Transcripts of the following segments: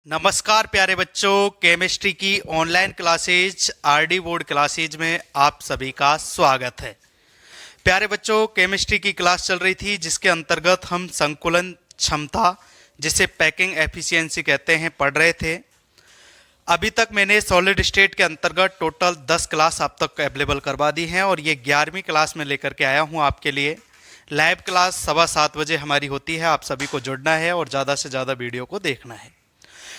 नमस्कार प्यारे बच्चों, केमिस्ट्री की online classes RD board classes में आप सभी का स्वागत है। प्यारे बच्चों, केमिस्ट्री की क्लास चल रही थी जिसके अंतर्गत हम संकुलन क्षमता, जिसे पैकिंग एफिशिएंसी कहते हैं, पढ़ रहे थे। अभी तक मैंने सॉलिड स्टेट के अंतर्गत टोटल 10 क्लास आप तक अवेलेबल करवा दी हैं और ये 11वीं क्लास में लेकर के आया हूँ आपके लिए। लाइव क्लास 7:15 बजे हमारी होती है। आप सभी को जुड़ना है और ज़्यादा से ज़्यादा वीडियो को देखना है।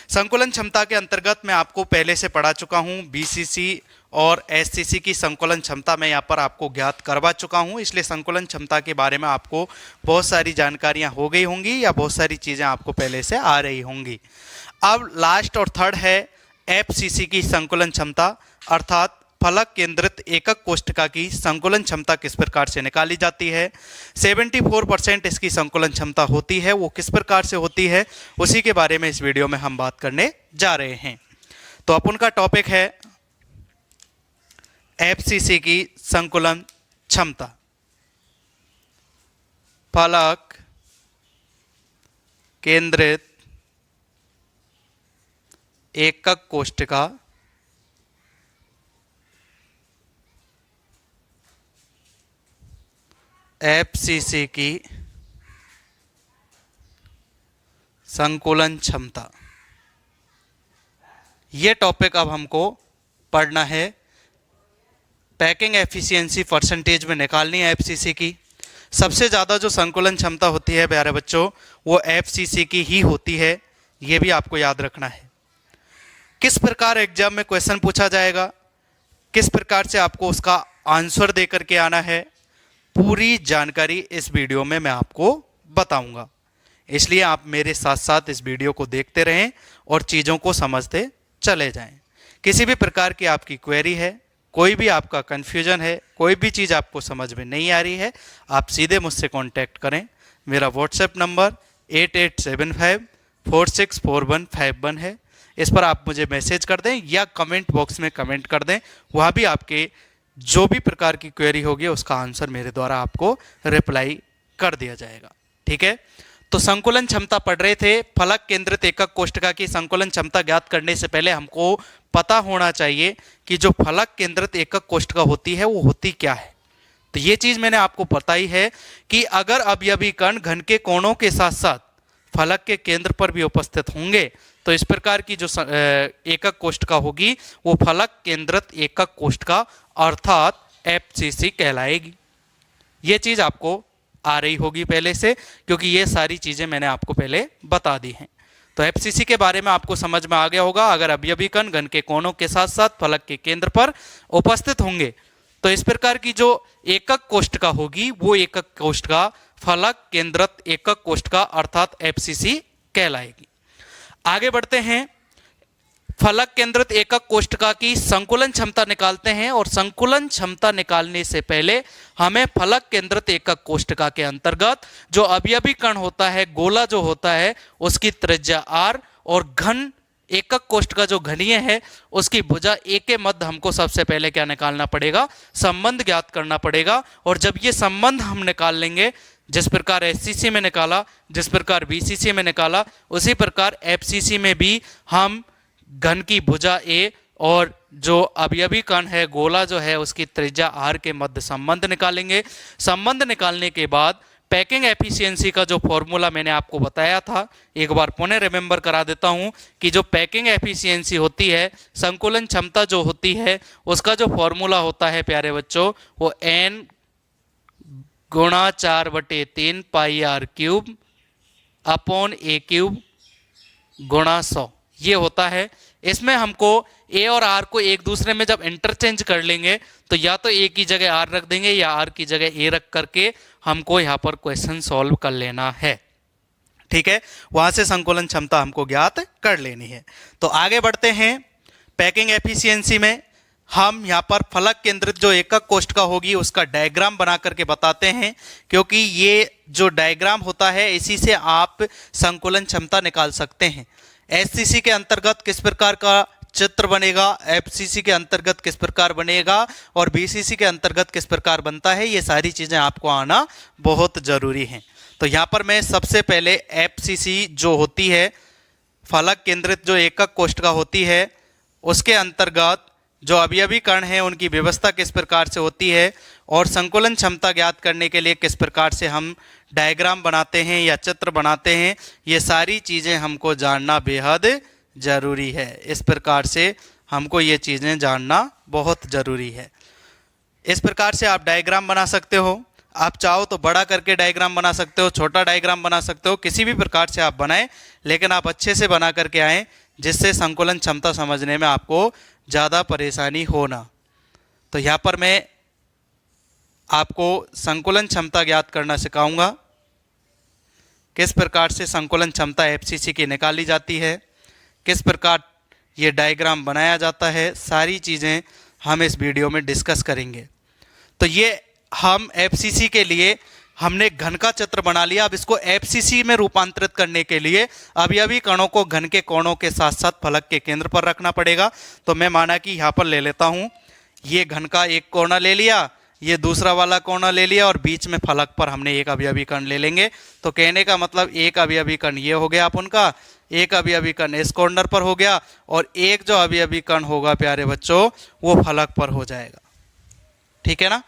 संकुलन क्षमता के अंतर्गत मैं आपको पहले से पढ़ा चुका हूं। बीसीसी और एससीसी की संकुलन क्षमता मैं यहाँ पर आपको ज्ञात करवा चुका हूं, इसलिए संकुलन क्षमता के बारे में आपको बहुत सारी जानकारियां हो गई होंगी या बहुत सारी चीज़ें आपको पहले से आ रही होंगी। अब लास्ट और थर्ड है एफसीसी की संकुलन क्षमता, अर्थात फलक केंद्रित एकक कोष्ठका की संकुलन क्षमता किस प्रकार से निकाली जाती है। 74% इसकी संकुलन क्षमता होती है, वो किस प्रकार से होती है उसी के बारे में इस वीडियो में हम बात करने जा रहे हैं। तो अपन का टॉपिक है एफसीसी की संकुलन क्षमता। फलक केंद्रित एकक कोष्ठका एफसीसी की संकुलन क्षमता, ये टॉपिक अब हमको पढ़ना है। पैकिंग एफिशिएंसी परसेंटेज में निकालनी है एफसीसी की। सबसे ज़्यादा जो संकुलन क्षमता होती है प्यारे बच्चों, वो एफसीसी की ही होती है, ये भी आपको याद रखना है। किस प्रकार एग्जाम में क्वेश्चन पूछा जाएगा, किस प्रकार से आपको उसका आंसर दे करके आना है, पूरी जानकारी इस वीडियो में मैं आपको बताऊंगा। इसलिए आप मेरे साथ साथ इस वीडियो को देखते रहें और चीज़ों को समझते चले जाएं। किसी भी प्रकार की आपकी क्वेरी है, कोई भी आपका कन्फ्यूजन है, कोई भी चीज़ आपको समझ में नहीं आ रही है, आप सीधे मुझसे कांटेक्ट करें। मेरा व्हाट्सएप नंबर 8875464151 है। इस पर आप मुझे मैसेज कर दें या कमेंट बॉक्स में कमेंट कर दें। वहाँ भी आपके जो भी प्रकार की क्वेरी होगी उसका आंसर मेरे द्वारा आपको रिप्लाई कर दिया जाएगा। ठीक है, तो संकुलन क्षमता पढ़ रहे थे। फलक केंद्रित एकक कोष्ठका की संकुलन क्षमता ज्ञात करने से पहले हमको पता होना चाहिए कि जो फलक केंद्रित एकक कोष्ठका होती है वो होती क्या है। तो ये चीज मैंने आपको बताई है कि अगर अवयवी कण घन के कोणों के साथ साथ फलक के केंद्र पर भी उपस्थित होंगे तो इस प्रकार की जो एकक कोष्ठका होगी वो फलक केंद्रित एकक कोष्ठका अर्थात एफसीसी कहलाएगी। ये चीज आपको आ रही होगी पहले से, क्योंकि ये सारी चीजें मैंने आपको पहले बता दी हैं। तो एफसीसी के बारे में आपको समझ में आ गया होगा। अगर अवयवी कण घन के कोणों के साथ साथ फलक के केंद्र पर उपस्थित होंगे तो इस प्रकार की जो एकक कोष्ठका होगी वो एकक कोष्ठका फलक केंद्रित एकक कोष्ठका अर्थात एफसीसी कहलाएगी। आगे बढ़ते हैं। फलक केंद्रित एकक कोष्ठका की संकुलन क्षमता निकालते हैं और संकुलन क्षमता निकालने से पहले हमें फलक केंद्रित एकक कोष्ठका के अंतर्गत जो अवयवी कण होता है, गोला जो होता है, उसकी त्रिज्या r और घन एकक कोष्ठका जो घनीय है उसकी भुजा a के मध्य हमको सबसे पहले क्या निकालना पड़ेगा, संबंध ज्ञात करना पड़ेगा। और जब ये संबंध हम निकाल लेंगे, जिस प्रकार एससीसी में निकाला, जिस प्रकार बीसीसी में निकाला, उसी प्रकार एफसीसी में भी हम घन की भुजा a और जो अवयवी कण है, गोला जो है, उसकी त्रिज्या r के मध्य संबंध निकालेंगे। संबंध निकालने के बाद पैकिंग एफिशिएंसी का जो फॉर्मूला मैंने आपको बताया था, एक बार पुनः रिमेंबर करा देता हूं कि जो पैकिंग एफिशिएंसी होती है, संकुलन क्षमता जो होती है, उसका जो फॉर्मूला होता है प्यारे बच्चों, वो n गुणा 4/3 पाई r cube upon a cube गुणा 100 ये होता है। इसमें हमको a और r को एक दूसरे में जब इंटरचेंज कर लेंगे तो या तो a की जगह r रख देंगे या r की जगह a रख करके हमको यहाँ पर क्वेश्चन सॉल्व कर लेना है। ठीक है, वहां से संकुलन क्षमता हमको ज्ञात कर लेनी है। तो आगे बढ़ते हैं। पैकिंग एफिशिएंसी में हम यहाँ पर फलक केंद्रित जो एकक कोष्ठका होगी उसका डायग्राम बना करके बताते हैं, क्योंकि ये जो डायग्राम होता है इसी से आप संकुलन क्षमता निकाल सकते हैं। एससीसी के अंतर्गत किस प्रकार का चित्र बनेगा, एफसीसी के अंतर्गत किस प्रकार बनेगा और बीसीसी के अंतर्गत किस प्रकार बनता है, ये सारी चीजें आपको आना बहुत जरूरी है। तो यहाँ पर मैं सबसे पहले एफसीसी जो होती है फलक केंद्रित जो एकक कोष्ठिका होती है उसके अंतर्गत जो अवयवी कण हैं उनकी व्यवस्था किस प्रकार से होती है और संकुलन क्षमता ज्ञात करने के लिए किस प्रकार से हम डायग्राम बनाते हैं या चित्र बनाते हैं, ये सारी चीज़ें हमको जानना बेहद ज़रूरी है। इस प्रकार से हमको ये चीज़ें जानना बहुत ज़रूरी है। इस प्रकार से आप डायग्राम बना सकते हो। आप चाहो तो बड़ा करके डायग्राम बना सकते हो, छोटा डायग्राम बना सकते हो, किसी भी प्रकार से आप बनाएं, लेकिन आप अच्छे से बना करके आएँ जिससे संकुलन क्षमता समझने में आपको ज़्यादा परेशानी हो ना। तो यहाँ पर मैं आपको संकुलन क्षमता ज्ञात करना सिखाऊंगा, किस प्रकार से संकुलन क्षमता एफसीसी की निकाली जाती है, किस प्रकार ये डायग्राम बनाया जाता है, सारी चीज़ें हम इस वीडियो में डिस्कस करेंगे। तो ये हम एफसीसी के लिए हमने घन का चित्र बना लिया। अब इसको एफसीसी में रूपांतरित करने के लिए अवयवी कणों को घन के कोणों के साथ साथ फलक के केंद्र पर रखना पड़ेगा। तो मैं माना कि यहाँ पर ले लेता हूँ, ये घन का एक कोना ले लिया, ये दूसरा वाला कोना ले लिया और बीच में फलक पर हमने एक अवयवी कण ले लेंगे। तो कहने का मतलब एक अवयवी कण ये हो गया अपन का, एक अवयवी कण इस कॉर्नर पर हो गया और एक जो अवयवी कण होगा प्यारे बच्चों वो फलक पर हो जाएगा। ठीक है ना।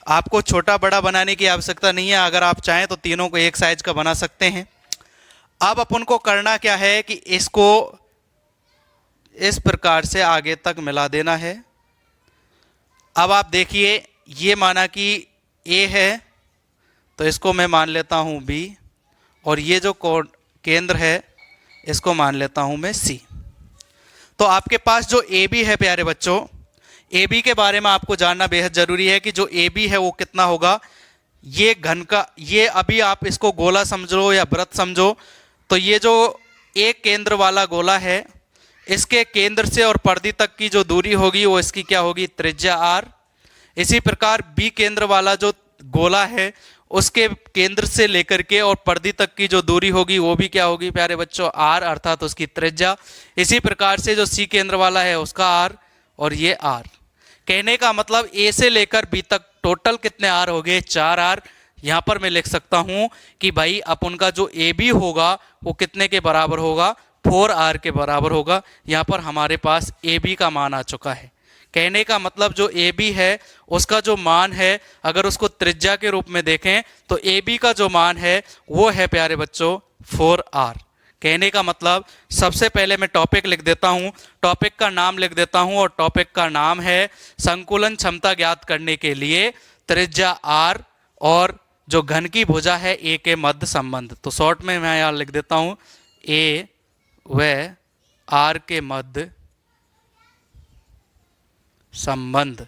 आपको छोटा बड़ा बनाने की आवश्यकता नहीं है, अगर आप चाहें तो तीनों को एक साइज का बना सकते हैं। अब अपन को करना क्या है कि इसको इस प्रकार से आगे तक मिला देना है। अब आप देखिए, ये माना कि ए है तो इसको मैं मान लेता हूं बी, और ये जो केंद्र है इसको मान लेता हूं मैं सी। तो आपके पास जो ए बी है प्यारे बच्चों, ए बी के बारे में आपको जानना बेहद जरूरी है कि जो ए बी है वो कितना होगा। ये घन का, ये अभी आप इसको गोला समझो या वृत्त समझो, तो ये जो एक केंद्र वाला गोला है इसके केंद्र से और परिधि तक की जो दूरी होगी वो इसकी क्या होगी, त्रिज्या आर। इसी प्रकार बी केंद्र वाला जो गोला है उसके केंद्र से लेकर के और परिधि तक की जो दूरी होगी वो भी क्या होगी प्यारे बच्चों, आर, अर्थात उसकी त्रिज्या। इसी प्रकार से जो सी केंद्र वाला है उसका आर और ये आर। कहने का मतलब ए से लेकर बी तक टोटल कितने आर हो गए, 4 आर। यहां पर मैं लिख सकता हूं कि भाई अपन का जो ए बी होगा वो कितने के बराबर होगा, 4 आर के बराबर होगा। यहां पर हमारे पास ए बी का मान आ चुका है। कहने का मतलब जो ए बी है उसका जो मान है, अगर उसको त्रिज्या के रूप में देखें तो ए बी का जो मान है वो है प्यारे बच्चों 4 आर। कहने का मतलब सबसे पहले मैं टॉपिक लिख देता हूं, टॉपिक का नाम लिख देता हूं, और टॉपिक का नाम है संकुलन क्षमता ज्ञात करने के लिए त्रिज्या आर और जो घन की भुजा है ए के मध्य संबंध। तो शॉर्ट में मैं यहाँ लिख देता हूं ए व आर के मध्य संबंध।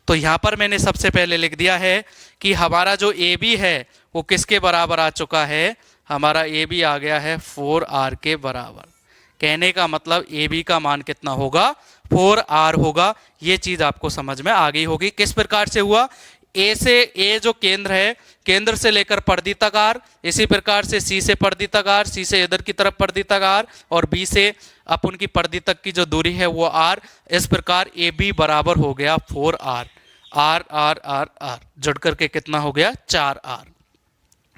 तो यहां पर मैंने सबसे पहले लिख दिया है कि हमारा जो ए बी है वो किसके बराबर आ चुका है, हमारा ए बी आ गया है 4 आर के बराबर। कहने का मतलब ए बी का मान कितना होगा, 4 आर होगा। ये चीज आपको समझ में आ गई होगी। किस प्रकार से हुआ, ए से, ए जो केंद्र है, केंद्र से लेकर परिधि तक आर, इसी प्रकार से सी से परिधि तक आर, सी से इधर की तरफ परिधि तक आर, और बी से अपन की परिधि तक की जो दूरी है वो आर। इस प्रकार ए बी बराबर हो गया 4 R. R R R R जुड़ करके कितना हो गया, 4 आर।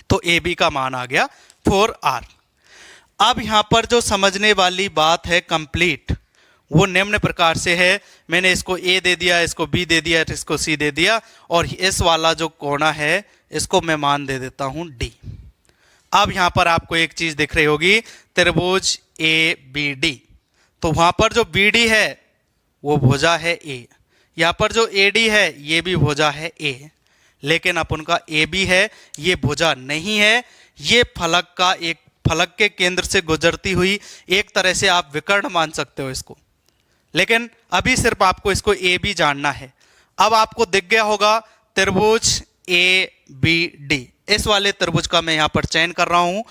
तो ए बी का मान आ गया 4 आर। अब यहां पर जो समझने वाली बात है कंप्लीट, वो निम्न प्रकार से है। मैंने इसको ए दे दिया, इसको बी दे दिया, इसको सी दे दिया, और इस वाला जो कोना है इसको मैं मान दे देता हूं डी। अब यहां पर आपको एक चीज दिख रही होगी, त्रिभुज ए बी डी। तो वहां पर जो बी डी है वो भुजा है ए, यहां पर जो ए डी है ये भी भुजा है ए, लेकिन अपन का ए बी है ये भुजा नहीं है, ये फलक का एक, फलक के केंद्र से गुजरती हुई एक तरह से आप विकर्ण मान सकते हो इसको। लेकिन अभी सिर्फ आपको इसको ए बी जानना है। अब आपको दिख गया होगा त्रिभुज ए बी डी। इस वाले त्रिभुज का मैं यहां पर चयन कर रहा हूं,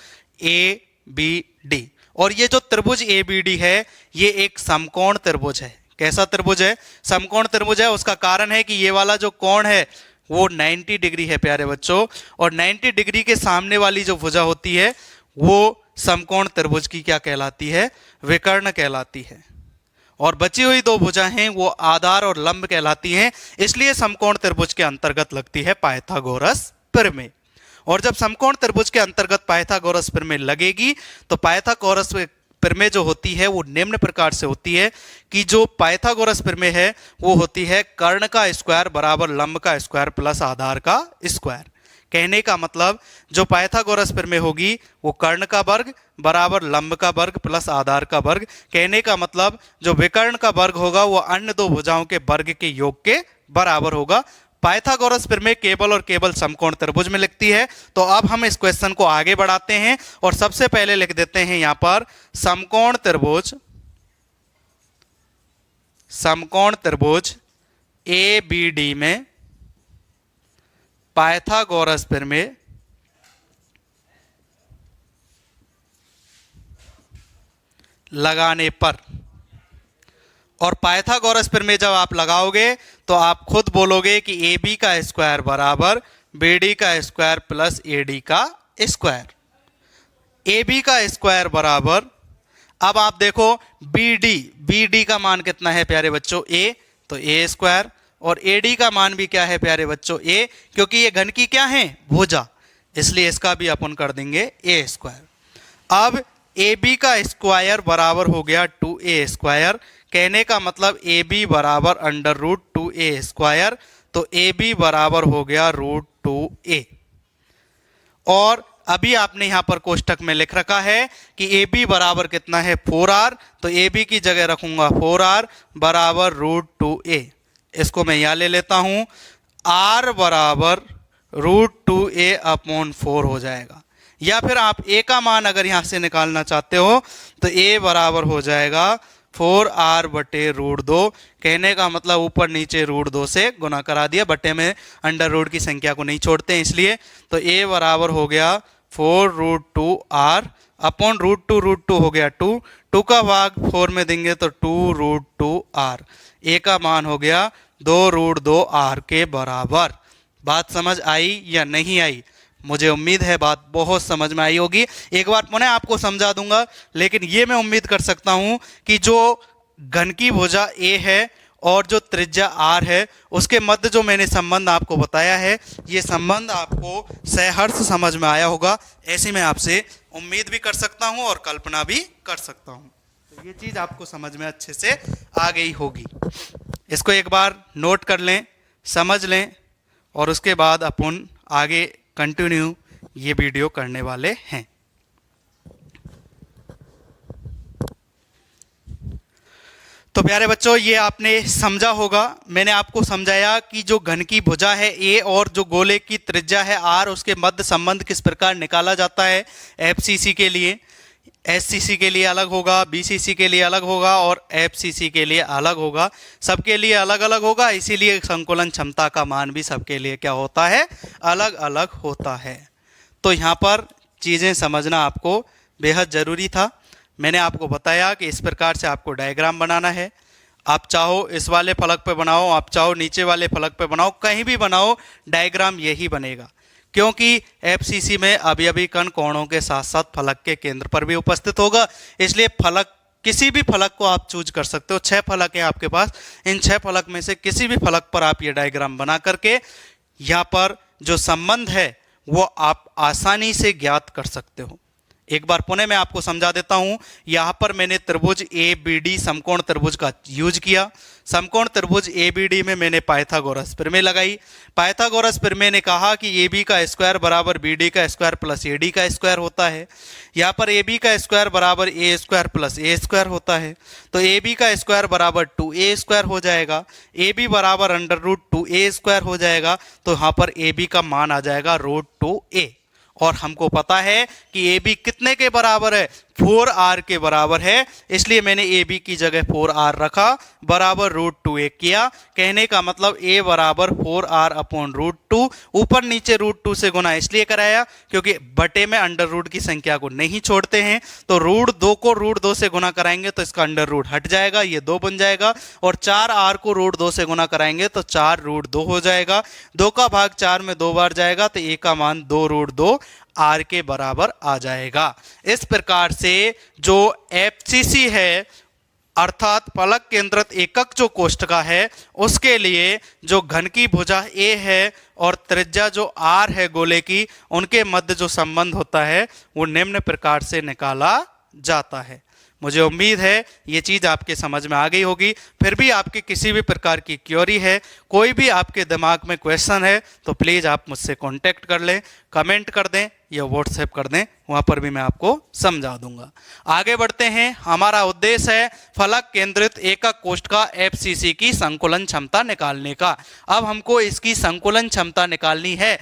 ए बी डी। और ये जो त्रिभुज ए बी डी है ये एक समकोण त्रिभुज है। कैसा त्रिभुज है, समकोण त्रिभुज है। उसका कारण है कि ये वाला जो कोण है वो 90 डिग्री है प्यारे बच्चों, और 90 डिग्री के सामने वाली जो भुजा होती है वो समकोण त्रिभुज की क्या कहलाती है, विकर्ण कहलाती है। और बची हुई दो भुजा हैं वो आधार और लंब कहलाती हैं, इसलिए समकोण त्रिभुज के अंतर्गत लगती है पाइथागोरस प्रमेय। और जब समकोण त्रिभुज के अंतर्गत पाइथागोरस प्रमेय लगेगी तो पाइथागोरस प्रमेय जो होती है वो निम्न प्रकार से होती है कि जो पाइथागोरस प्रमेय है वो होती है कर्ण का स्क्वायर बराबर लंब का स्क्वायर प्लस आधार का स्क्वायर। कहने का मतलब जो पाइथागोरस प्रमेय होगी वो कर्ण का वर्ग बराबर लंब का वर्ग प्लस आधार का वर्ग। कहने का मतलब जो विकर्ण का वर्ग होगा वो अन्य दो भुजाओं के वर्ग के योग के बराबर होगा। पाइथागोरस प्रमेय केवल और केवल समकोण त्रिभुज में लिखती है। तो अब हम इस क्वेश्चन को आगे बढ़ाते हैं और सबसे पहले लिख देते हैं यहां पर समकोण त्रिभुज ए बी डी में पाइथागोरस प्रमेय लगाने पर, और पाइथागोरस प्रमेय जब आप लगाओगे तो आप खुद बोलोगे कि ए बी का स्क्वायर बराबर बी डी का स्क्वायर प्लस ए डी का स्क्वायर। ए बी का स्क्वायर बराबर, अब आप देखो बी डी का मान कितना है प्यारे बच्चों ए, तो ए स्क्वायर, और ए डी का मान भी क्या है प्यारे बच्चों ए, क्योंकि ये घन की क्या है भुजा, इसलिए इसका भी अपन कर देंगे ए स्क्वायर। अब ए बी का स्क्वायर बराबर हो गया 2a स्क्वायर। कहने का मतलब ए बी बराबर अंडर रूट 2a स्क्वायर, तो ए बी बराबर हो गया रूट 2a। और अभी आपने यहां पर कोष्टक में लिख रखा है कि ए बी बराबर कितना है 4r, तो ए बी की जगह रखूंगा 4r बराबर रूट 2a। इसको मैं यहां ले लेता हूं, r बराबर रूट 2a अपॉन 4 हो जाएगा। या फिर आप a का मान अगर यहां से निकालना चाहते हो तो a बराबर हो जाएगा 4r बटे रूट 2। कहने का मतलब ऊपर नीचे रूट 2 से गुना करा दिया, बटे में अंडर रूट की संख्या को नहीं छोड़ते हैं इसलिए। तो a बराबर हो गया 4 रूट 2r अपॉन रूट 2 हो गया 2 का भाग 4 में देंगे तो 2 रूट 2r। a का मान हो गया 2 रूट 2r के बराबर। बात समझ आई या नहीं आई? मुझे उम्मीद है बात बहुत समझ में आई होगी। एक बार पुनः आपको समझा दूंगा, लेकिन ये मैं उम्मीद कर सकता हूं कि जो घन की भुजा ए है और जो त्रिज्या आर है उसके मध्य जो मैंने संबंध आपको बताया है, ये संबंध आपको सहर्ष समझ में आया होगा, ऐसी मैं आपसे उम्मीद भी कर सकता हूं और कल्पना भी कर सकता हूं। तो ये चीज आपको समझ में अच्छे से आ गई होगी। इसको एक बार नोट कर लें, समझ लें, और उसके बाद अपन आगे कंटिन्यू ये वीडियो करने वाले हैं। तो प्यारे बच्चों, ये आपने समझा होगा, मैंने आपको समझाया कि जो घन की भुजा है ए और जो गोले की त्रिज्या है आर, उसके मध्य संबंध किस प्रकार निकाला जाता है। एफसीसी के लिए, एससीसी के लिए अलग होगा, बीसीसी के लिए अलग होगा और एफसीसी के लिए अलग होगा। सबके लिए अलग अलग होगा, इसीलिए संकुलन क्षमता का मान भी सबके लिए क्या होता है, अलग अलग होता है। तो यहाँ पर चीज़ें समझना आपको बेहद ज़रूरी था। मैंने आपको बताया कि इस प्रकार से आपको डायग्राम बनाना है। आप चाहो इस वाले फलक पे बनाओ, आप चाहो नीचे वाले फलक पे बनाओ, कहीं भी बनाओ डायग्राम यही बनेगा, क्योंकि एफसीसी में अवयवी कण कोणों के साथ साथ फलक के केंद्र पर भी उपस्थित होगा। इसलिए फलक, किसी भी फलक को आप चूज कर सकते हो। 6 फलक हैं आपके पास, इन 6 फलक में से किसी भी फलक पर आप ये डायग्राम बना करके यहाँ पर जो संबंध है वो आप आसानी से ज्ञात कर सकते हो। एक बार पुनः मैं आपको समझा देता हूं। यहां पर मैंने त्रिभुज ए बी डी समकोण त्रिभुज का यूज किया। समकोण त्रिभुज ए बी डी में मैंने पाइथागोरस प्रमेय लगाई। पाइथागोरस प्रमेय ने कहा कि ए बी का स्क्वायर बराबर बी डी का स्क्वायर प्लस ए डी का स्क्वायर होता है। यहाँ पर ए बी का स्क्वायर बराबर ए स्क्वायर प्लस ए स्क्वायर होता है, तो ए बी का स्क्वायर बराबर 2a स्क्वायर हो जाएगा। ए बी बराबर अंडर रूट 2a स्क्वायर हो जाएगा, तो यहाँ पर ए बी का मान आ जाएगा रूट 2a। और हमको पता है कि ए बी कितने के बराबर है, 4r के बराबर है, इसलिए मैंने ए बी की जगह 4r रखा बराबर रूट 2a किया। कहने का मतलब a बराबर 4r अपॉन रूट 2, ऊपर नीचे रूट 2 से गुना इसलिए कराया क्योंकि बटे में अंडर रूट की संख्या को नहीं छोड़ते हैं। तो रूट 2 को रूट 2 से गुना कराएंगे तो इसका अंडर रूट हट जाएगा, ये 2 बन जाएगा, और 4r को रूट 2 से गुना कराएंगे तो 4 रूट 2 हो जाएगा। 2 का भाग 4 में 2 बार जाएगा, तो a का मान 2 रूट 2 आर के बराबर आ जाएगा। इस प्रकार से जो एफसीसी है अर्थात फलक केंद्रित एकक जो कोष्ठका है उसके लिए जो घन की भुजा ए है और त्रिज्या जो आर है गोले की, उनके मध्य जो संबंध होता है वो निम्न प्रकार से निकाला जाता है। मुझे उम्मीद है ये चीज़ आपके समझ में आ गई होगी। फिर भी आपकी किसी भी प्रकार की क्वेरी है, कोई भी आपके दिमाग में क्वेश्चन है, तो प्लीज़ आप मुझसे कांटेक्ट कर लें, कमेंट कर दें या व्हाट्सएप कर दें, वहाँ पर भी मैं आपको समझा दूंगा। आगे बढ़ते हैं। हमारा उद्देश्य है फलक केंद्रित एकक कोष्ठका एफसीसी की संकुलन क्षमता निकालने का। अब हमको इसकी संकुलन क्षमता निकालनी है।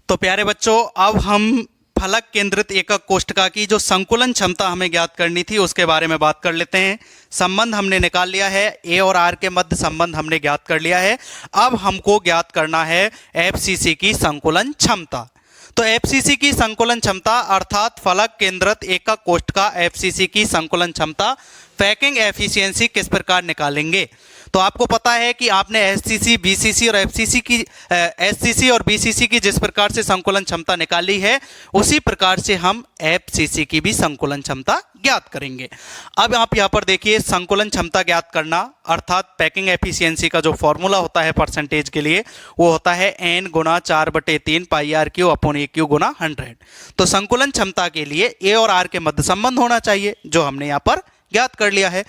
तो प्यारे बच्चों, अब हम फलक केंद्रित एकक कोष्ठका की जो संकुलन क्षमता हमें ज्ञात करनी थी उसके बारे में बात कर लेते हैं। संबंध हमने निकाल लिया है, ए और आर के मध्य संबंध हमने ज्ञात कर लिया है। अब हमको ज्ञात करना है एफसीसी की संकुलन क्षमता। तो एफसीसी की संकुलन क्षमता अर्थात फलक केंद्रित एकक कोष्ठका एफसीसी की संकुलन क्षमता, पैकिंग एफिशिएंसी किस प्रकार निकालेंगे। तो आपको पता है कि आपने एससीसी, बीसीसी और एफसीसी की एससीसी और बीसीसी की जिस प्रकार से संकुलन क्षमता निकाली है, उसी प्रकार से हम एफसीसी की भी संकुलन क्षमता ज्ञात करेंगे। अब आप यहाँ पर देखिए, संकुलन क्षमता ज्ञात करना अर्थात पैकिंग एफिशिएंसी का जो फॉर्मूला होता है परसेंटेज के लिए, वो होता है n गुना 4/3 pi r Q upon a q गुना 100। तो संकुलन क्षमता के लिए ए और आर के मध्य संबंध होना चाहिए, जो हमने यहाँ पर ज्ञात कर लिया है।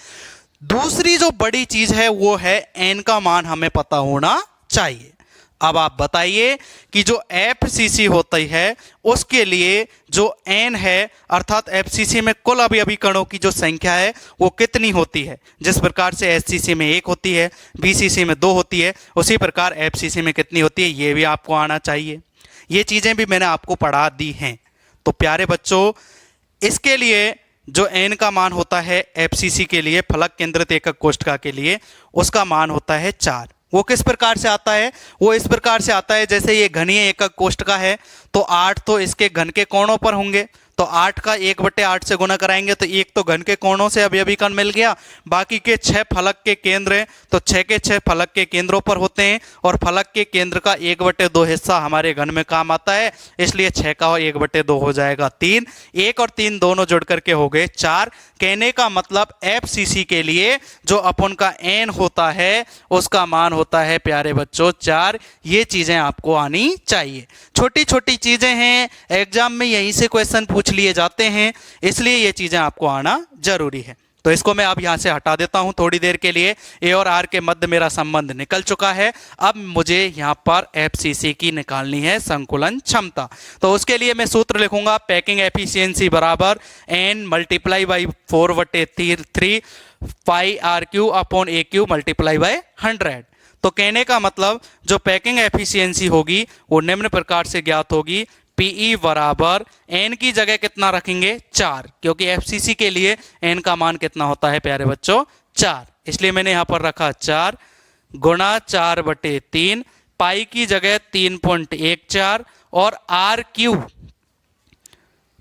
दूसरी जो बड़ी चीज है वो है n का मान हमें पता होना चाहिए। अब आप बताइए कि जो एफसीसी होती है उसके लिए जो n है अर्थात एफसीसी में कुल अवयवी कणों की जो संख्या है वो कितनी होती है। जिस प्रकार से एससीसी में 1 होती है, बीसीसी में 2 होती है, उसी प्रकार एफसीसी में कितनी होती है ये भी आपको आना चाहिए। ये चीजें भी मैंने आपको पढ़ा दी हैं। तो प्यारे बच्चों, इसके लिए जो n का मान होता है एफसीसी के लिए, फलक केंद्रित एकक कोष्ठका के लिए, उसका मान होता है 4। वो किस प्रकार से आता है? वो इस प्रकार से आता है, जैसे ये घनीय एकक कोष्ठका है तो 8 तो इसके घन के कोणों पर होंगे, तो 8 का 1/8 से गुना कराएंगे तो 1 तो घन के कोणों से अवयवी कण मिल गया। बाकी के 6 फलक के केंद्र हैं तो 6 के 6 फलक के केंद्रों पर होते हैं और फलक के केंद्र का 1/2 हिस्सा हमारे घन में काम आता है, इसलिए 6 का 1/2 हो जाएगा 3। 1 और 3 दोनों जुड़ करके हो गए 4। कहने का मतलब एफसीसी के लिए जो अपन का n होता है उसका मान होता है प्यारे बच्चों 4। ये चीजें आपको आनी चाहिए। छोटी छोटी चीजें हैं, एग्जाम में यहीं से क्वेश्चन पूछ लिए जाते हैं, इसलिए ये चीजें आपको आना जरूरी है। तो इसको मैं अब यहां से हटा देता हूं थोड़ी देर के लिए। ए और आर के मध्य मेरा संबंध निकल चुका है। अब मुझे यहां पर एफसीसी की निकालनी है संकुलन क्षमता। तो उसके लिए मैं सूत्र लिखूंगा, पैकिंग एफिशिएंसी बराबर n multiply by 4/3 pi r Q upon a cube multiply by 100। तो कहने का मतलब जो पैकिंग एफिशिएंसी होगी वो निम्न प्रकार से ज्ञात होगी, पीई बराबर n की जगह कितना रखेंगे 4, क्योंकि एफसीसी के लिए n का मान कितना होता है प्यारे बच्चों 4, इसलिए मैंने यहां पर रखा 4 गुणा 4/3, पाई की जगह 3.14 और आर क्यूब,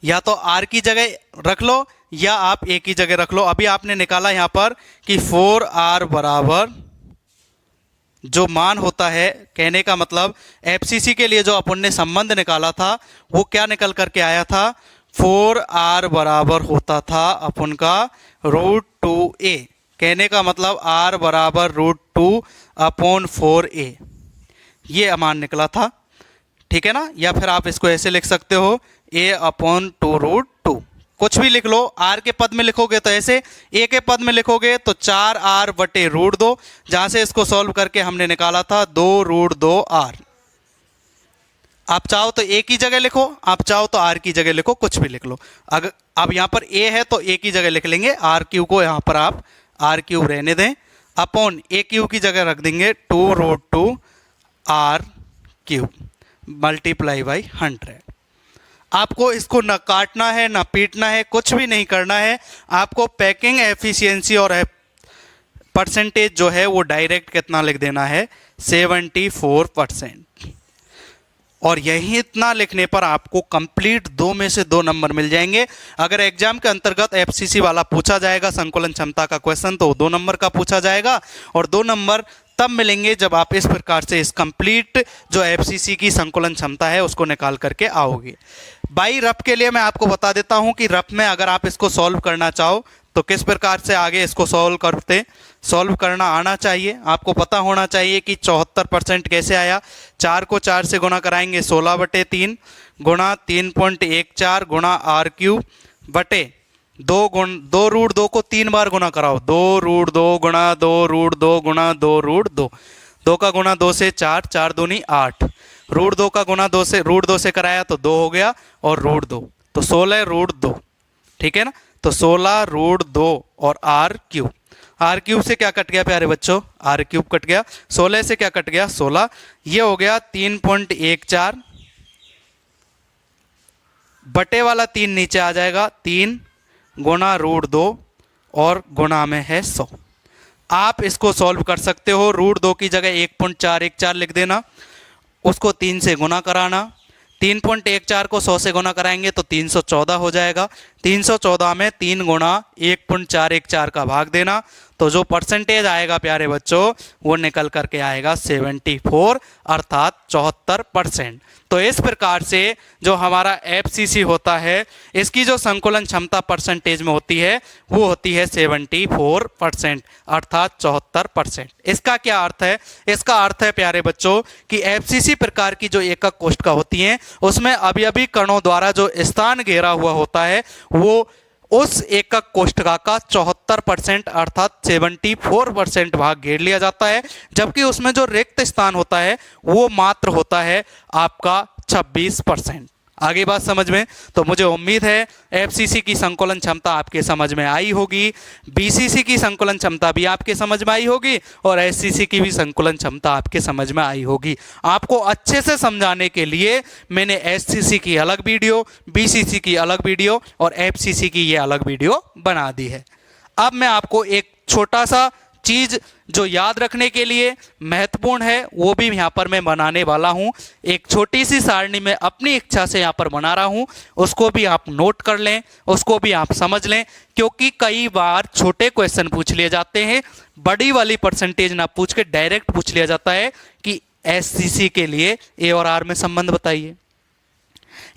या तो आर की जगह रख लो या आप ए की जगह रख लो। अभी आपने निकाला यहां पर कि 4r बराबर जो मान होता है, कहने का मतलब एफसीसी के लिए जो अपन ने संबंध निकाला था वो क्या निकल करके आया था, 4r बराबर होता था अपन का √2a। कहने का मतलब r बराबर √2 अपॉन 4a, ये मान निकला था, ठीक है ना। या फिर आप इसको ऐसे लिख सकते हो a अपॉन 2√2, कुछ भी लिख लो। r के पद में लिखोगे तो ऐसे, a के पद में लिखोगे तो 4r/√2, जहां से इसको सॉल्व करके हमने निकाला था 2√2r। आप चाहो तो a की जगह लिखो, आप चाहो तो r की जगह लिखो, कुछ भी लिख लो। अगर अब यहां पर a है तो a की जगह लिख लेंगे, r क्यू को यहां पर आप r क्यूब रहने दें, अपॉन a क्यू की जगह रख देंगे 2√2r क्यूब मल्टीप्लाई बाई 100। आपको इसको ना काटना है ना पीटना है, कुछ भी नहीं करना है। आपको पैकिंग एफिशिएंसी और परसेंटेज जो है वो डायरेक्ट कितना लिख देना है 74%। और यही इतना लिखने पर आपको कंप्लीट 2 में से 2 नंबर मिल जाएंगे। अगर एग्जाम के अंतर्गत एफसीसी वाला पूछा जाएगा संकुलन क्षमता का क्वेश्चन तो 2 नंबर का पूछा जाएगा, और 2 नंबर तब मिलेंगे जब आप इस प्रकार से इस कंप्लीट जो एफसीसी की संकुलन क्षमता है उसको निकाल करके आओगे। बाई रफ के लिए मैं आपको बता देता हूं कि रफ में अगर आप इसको सॉल्व करना चाहो तो किस प्रकार से आगे इसको सॉल्व करना आना चाहिए, आपको पता होना चाहिए कि 74% कैसे आया। 4 को 4 से गुणा कराएंगे 16/3 गुणा 3.14 गुणा r³ बटे 2 को 3 बार गुणा कराओ, 2√2 गुणा 2√2 गुणा 2√2, 2 का गुणा 2 से 4, 4 दूनी 8, √2 का गुणा 2 से कराया तो 2 हो गया और √2 तो 16√2, ठीक है ना। तो 16√2 और r³ से क्या कट गया प्यारे बच्चों, r³ कट गया, 16 से क्या कट गया 16, ये हो गया 3.14 बटे वाला 3 नीचे आ जाएगा, 3 गुणा √2 और गुणा में है 100। आप इसको सॉल्व कर सकते हो, √2 की जगह 1.414 लिख देना, उसको 3 से गुणा कराना, 3.14 को 100 से गुणा कराएंगे तो 314 हो जाएगा, 314 में 3 गुणा 1.414 का भाग देना, तो जो परसेंटेज आएगा प्यारे बच्चों वो निकल करके आएगा 74 अर्थात 74%। तो इस प्रकार से जो हमारा FCC होता है इसकी जो संकुलन क्षमता परसेंटेज में होती है वो होती है 74% अर्थात 74%। इसका क्या अर्थ है, इसका अर्थ है प्यारे बच्चों कि FCC प्रकार की जो एकक कोष्ठका होती हैं उसमें अवयवी कणों द्वारा जो स्थान घेरा हुआ होता है वो उस एकक कोष्ठका का 74% अर्थात 74% भाग घेर लिया जाता है, जबकि उसमें जो रिक्त स्थान होता है वो मात्र होता है आपका 26%। आगे बात समझ में, तो मुझे उम्मीद है FCC की संकुलन क्षमता आपके समझ में आई होगी, BCC की संकुलन क्षमता भी आपके समझ में आई होगी और SCC की भी संकुलन क्षमता आपके समझ में आई होगी। आपको अच्छे से समझाने के लिए मैंने SCC की अलग वीडियो, BCC की अलग वीडियो और FCC की ये अलग वीडियो बना दी है। अब मैं आपको एक छोटा सा चीज जो याद रखने के लिए महत्वपूर्ण है वो भी यहाँ पर मैं बनाने वाला हूँ। एक छोटी सी सारणी में अपनी इच्छा से यहाँ पर बना रहा हूँ, उसको भी आप नोट कर लें, उसको भी आप समझ लें, क्योंकि कई बार छोटे क्वेश्चन पूछ लिए जाते हैं, बड़ी वाली परसेंटेज ना पूछ के डायरेक्ट पूछ लिया जाता है कि SCC के लिए A और R में संबंध बताइए,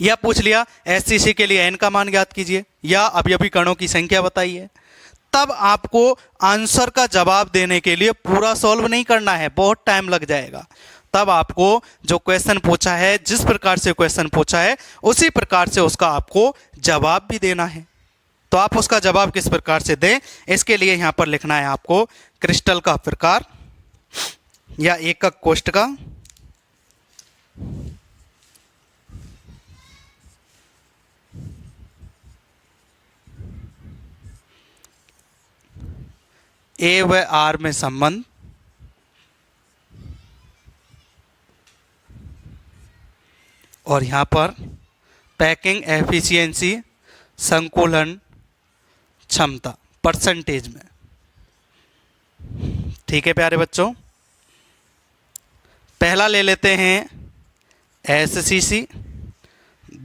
या पूछ लिया SCC के लिए n का मान ज्ञात कीजिए या अवयवी कणों की संख्या बताइए। तब आपको आंसर का जवाब देने के लिए पूरा सॉल्व नहीं करना है, बहुत टाइम लग जाएगा। तब आपको जो क्वेश्चन पूछा है, जिस प्रकार से क्वेश्चन पूछा है उसी प्रकार से उसका आपको जवाब भी देना है। तो आप उसका जवाब किस प्रकार से दें, इसके लिए यहां पर लिखना है आपको क्रिस्टल का प्रकार या एकक कोष्ठका A व R में संबंध, और यहाँ पर पैकिंग एफिशिएंसी संकुलन क्षमता परसेंटेज में। ठीक है प्यारे बच्चों, पहला ले लेते हैं SCC,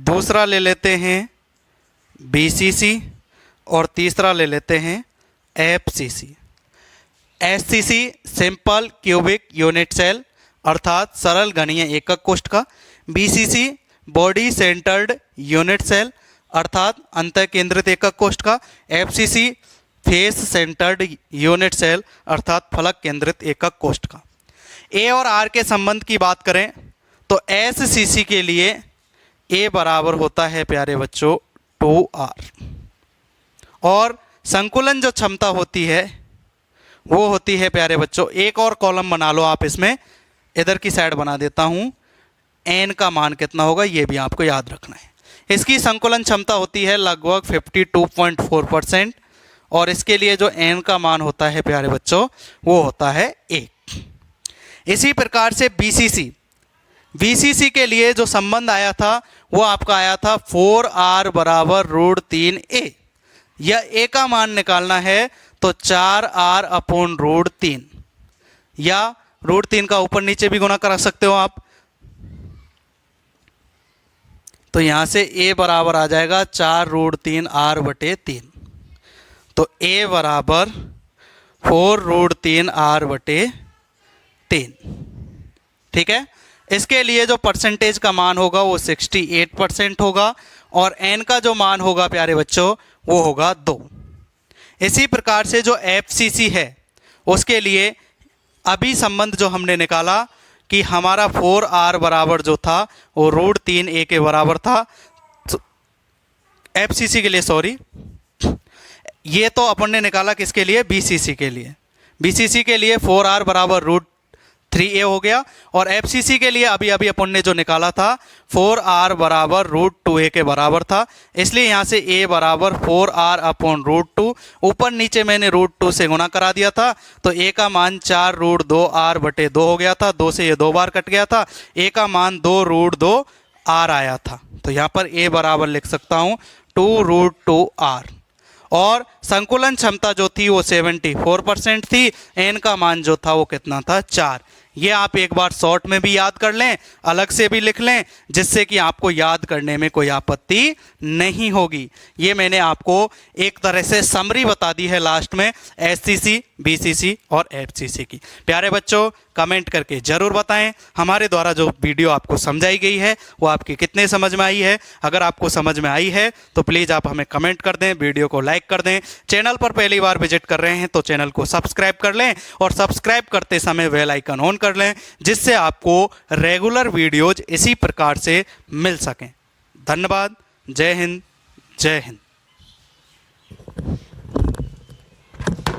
दूसरा ले लेते हैं BCC और तीसरा ले लेते हैं FCC। SCC simple cubic unit cell अर्थात सरल घनीय एकक कोष्ठका, BCC body centred unit cell अर्थात अंतः केंद्रित एकक कोष्ठका, FCC face centred unit cell अर्थात फलक केंद्रित एकक कोष्ठका। A और R के संबंध की बात करें तो SCC के लिए A बराबर होता है प्यारे बच्चों 2R, और संकुलन जो क्षमता होती है वो होती है प्यारे बच्चों, एक और कॉलम बना लो आप, इसमें इधर की साइड बना देता हूं, n का मान कितना होगा ये भी आपको याद रखना है। इसकी संकुलन क्षमता होती है लगभग 52.4% और इसके लिए जो n का मान होता है प्यारे बच्चों वो होता है 1। इसी प्रकार से BCC के लिए जो संबंध आया था वो आपका आया था 4R बराबर √3a, या a का मान निकालना है तो 4R अपॉन √3, या √3 का ऊपर नीचे भी गुणा करा सकते हो आप। तो यहां से a बराबर आ जाएगा 4√3R बटे 3, तो a बराबर 4√3R बटे 3। ठीक है, इसके लिए जो परसेंटेज का मान होगा वो 68% होगा और n का जो मान होगा प्यारे बच्चों वो होगा 2। इसी प्रकार से जो FCC है उसके लिए अभी संबंध जो हमने निकाला कि हमारा 4R बराबर जो था वो √3A के बराबर था। तो FCC के लिए, सॉरी, ये तो अपन ने निकाला किसके लिए, BCC के लिए। BCC के लिए 4R बराबर √3A हो गया, और FCC के लिए अभी अभी अपन ने जो निकाला था 4R बराबर √2A के बराबर था। इसलिए यहाँ से A बराबर 4R अपॉन √2, ऊपर नीचे मैंने √2 से गुणा करा दिया था, तो A का मान 4√2R बटे 2 हो गया था। 2 से ये 2 बार कट गया था, A का मान 2√2R आया था। तो यहाँ पर A बराबर लिख सकता हूँ 2√2R। और संकुलन क्षमता जो थी वो 74% थी। n का मान जो था वो कितना था, 4। ये आप एक बार शॉर्ट में भी याद कर लें, अलग से भी लिख लें, जिससे कि आपको याद करने में कोई आपत्ति नहीं होगी। ये मैंने आपको एक तरह से समरी बता दी है लास्ट में SCC, BCC और FCC की। प्यारे बच्चों, कमेंट करके ज़रूर बताएं हमारे द्वारा जो वीडियो आपको समझाई गई है वो आपकी कितने समझ में आई है। अगर आपको समझ में आई है तो प्लीज़ आप हमें कमेंट कर दें, वीडियो को लाइक कर दें। चैनल पर पहली बार विजिट कर रहे हैं तो चैनल को सब्सक्राइब कर लें, और सब्सक्राइब करते समय बेल आइकन ऑन कर लें, जिससे आपको रेगुलर वीडियोज इसी प्रकार से मिल सकें। धन्यवाद। जय हिंद, जय हिंद।